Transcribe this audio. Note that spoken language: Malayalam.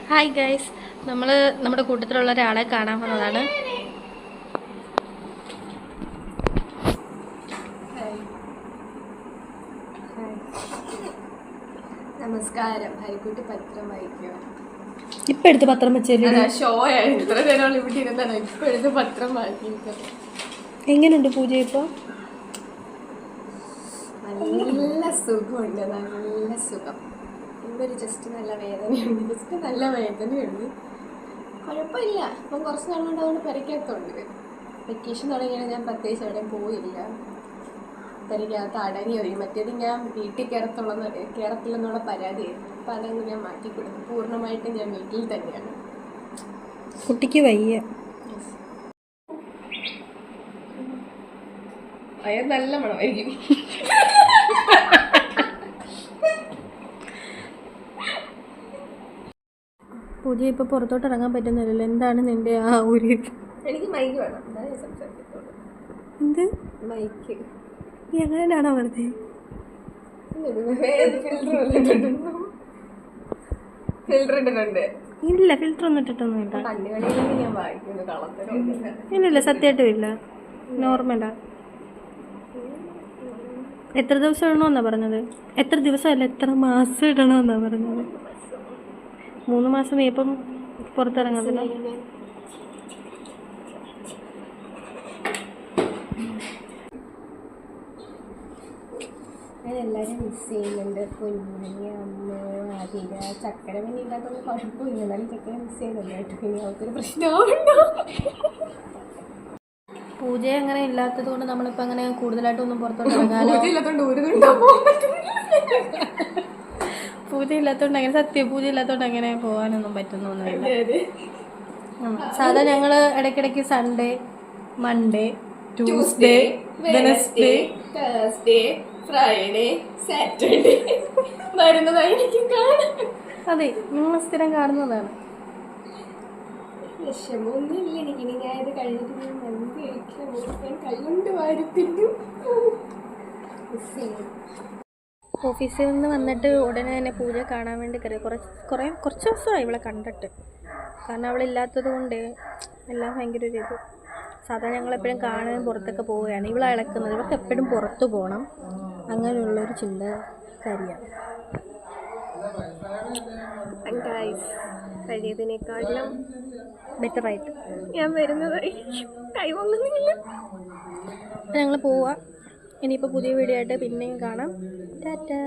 ഹായ് ഗൈസ്, നമ്മുടെ കൂട്ടത്തിലുള്ള ഒരാളെ കാണാൻ വന്നതാണ്. നമസ്കാരം. ഹരിക്കുട്ടി പത്രം വായിക്കുക. ഇപ്പം എടുത്ത് പത്രം വെച്ചല്ലേ? ഷോ ആയിരുന്നു. ഇത്ര നേരം ഇവിടെ ഇരുന്നാണ്. ഇപ്പം എടുത്ത് പത്രം വായിക്കുന്നത്. എങ്ങനെയുണ്ട് പൂജ? ഇപ്പോൾ നല്ല സുഖമുണ്ട്, നല്ല സുഖം. ഇന്നൊരു ജസ്റ്റ് നല്ല വേദനയുണ്ട്. കുഴപ്പമില്ല. ഇപ്പം കുറച്ച് നാൾ കൊണ്ട് അതുകൊണ്ട് പെരയ്ക്കകത്തുണ്ട്. വെക്കേഷൻ തുടങ്ങിയാണ്. ഞാൻ പ്രത്യേകിച്ച് എവിടെയും പോയില്ല. പെരയ്ക്കകത്ത് അടങ്ങി വരും. മറ്റേത് ഞാൻ വീട്ടിൽ കയറത്തില്ലെന്നുള്ള പരാതിയായിരുന്നു. അപ്പം അതങ്ങ് ഞാൻ മാറ്റി കൊടുക്കും. പൂർണ്ണമായിട്ടും ഞാൻ വീട്ടിൽ തന്നെയാണ്. കുട്ടിക്ക് വയ്യ. അയാൾ നല്ല മണമായിരിക്കും. പൂജ ഇപ്പോൾ പുറത്തോട്ട് ഇറങ്ങാൻ പറ്റുന്നില്ലല്ലോ. എന്താണ് നിന്റെ ആ ഒരു? എനിക്ക് മൈക്ക് വേണം. ഞാൻ സംസാരിക്കത്തുള്ളൂ. എന്ത് മൈക്ക്? നീ എങ്ങനെയാണോ വെറുതെ? ഫിൽറ്റർ ഇട്ടിട്ടുണ്ട്. ഇല്ല, ഫിൽറ്റർ ഒന്നും ഇട്ടിട്ടൊന്നുമില്ല. കണ്ണുകളിൽ ഞാൻ വായിക്കുന്നു. കളത്തരം ഇല്ല, സത്യമായിട്ടും ഇല്ല. നോർമലാ. എത്ര ദിവസം ഇടണമെന്നാ പറഞ്ഞത്? എത്ര ദിവസമല്ല, എത്ര മാസം ഇടണമെന്നാ പറഞ്ഞത്? 3 മാസം. നീ ഇപ്പം പുറത്തിറങ്ങത്തില്ല? ഞാൻ എല്ലാവരും മിസ് ചെയ്യുന്നുണ്ട്. കുഞ്ഞി, അമ്മ, ആതിര. ചക്കര പിന്നെ ഇല്ലാത്തൊന്നും കുഴപ്പമില്ല. എന്നാലും ചക്കര മിസ് ചെയ്യുന്നുണ്ട് കേട്ടോ. ഇനി അവർക്കൊരു പ്രശ്നമുണ്ടോ? പൂജ അങ്ങനെ ഇല്ലാത്തത് കൊണ്ട് നമ്മളിപ്പോൾ അങ്ങനെ കൂടുതലായിട്ടൊന്നും പുറത്തോട്ട് ഇറങ്ങാനോ. പൂജ ഇല്ലാത്തതുകൊണ്ട് അങ്ങനെ പൂജ ഇല്ലാത്തതുകൊണ്ട് അങ്ങനെ പോകാനൊന്നും പറ്റുന്നൊന്നുമില്ല. സാധാ ഞങ്ങൾ ഇടയ്ക്കിടയ്ക്ക് Sunday, Monday, Tuesday, Wednesday, Thursday, Friday, Saturday വരുന്നതായിരിക്കും കാണാൻ. അതെ, നിങ്ങൾ സ്ഥിരം കാണുന്നതാണ്. വിഷമമൊന്നുമില്ല എനിക്ക്. ഇനി ഞാൻ ഇത് കഴിഞ്ഞിട്ട് ഞാൻ മന്തി കഴിക്കാൻ കൈകൊണ്ട് വാരിത്തിന്നു. ഓഫീസിൽ നിന്ന് വന്നിട്ട് ഉടനെ തന്നെ പൂജ കാണാൻ വേണ്ടി കയറി. കുറച്ച് ദിവസമായി ഇവളെ കണ്ടിട്ട്. കാരണം അവളില്ലാത്തത് കൊണ്ട് എല്ലാം ഭയങ്കര ഒരു ഇത്. സാധാരണ ഞങ്ങളെപ്പോഴും കാണാൻ പുറത്തൊക്കെ പോവുകയാണ്. ഇവളെ ഇളക്കുന്നത്. ഇവൾക്ക് എപ്പോഴും പുറത്ത് പോകണം, അങ്ങനെയുള്ളൊരു ചിന്തക്കാരിയാണ്. കഴിയതിനേക്കാളും ബെറ്ററായിട്ട് ഞാൻ വരുന്നതായി കൈവങ്ങുന്നില്ല. ഞങ്ങൾ പോവാം. ഇനിയിപ്പോൾ പുതിയ വീഡിയോ ആയിട്ട് പിന്നെയും കാണാം. ടാറ്റാ.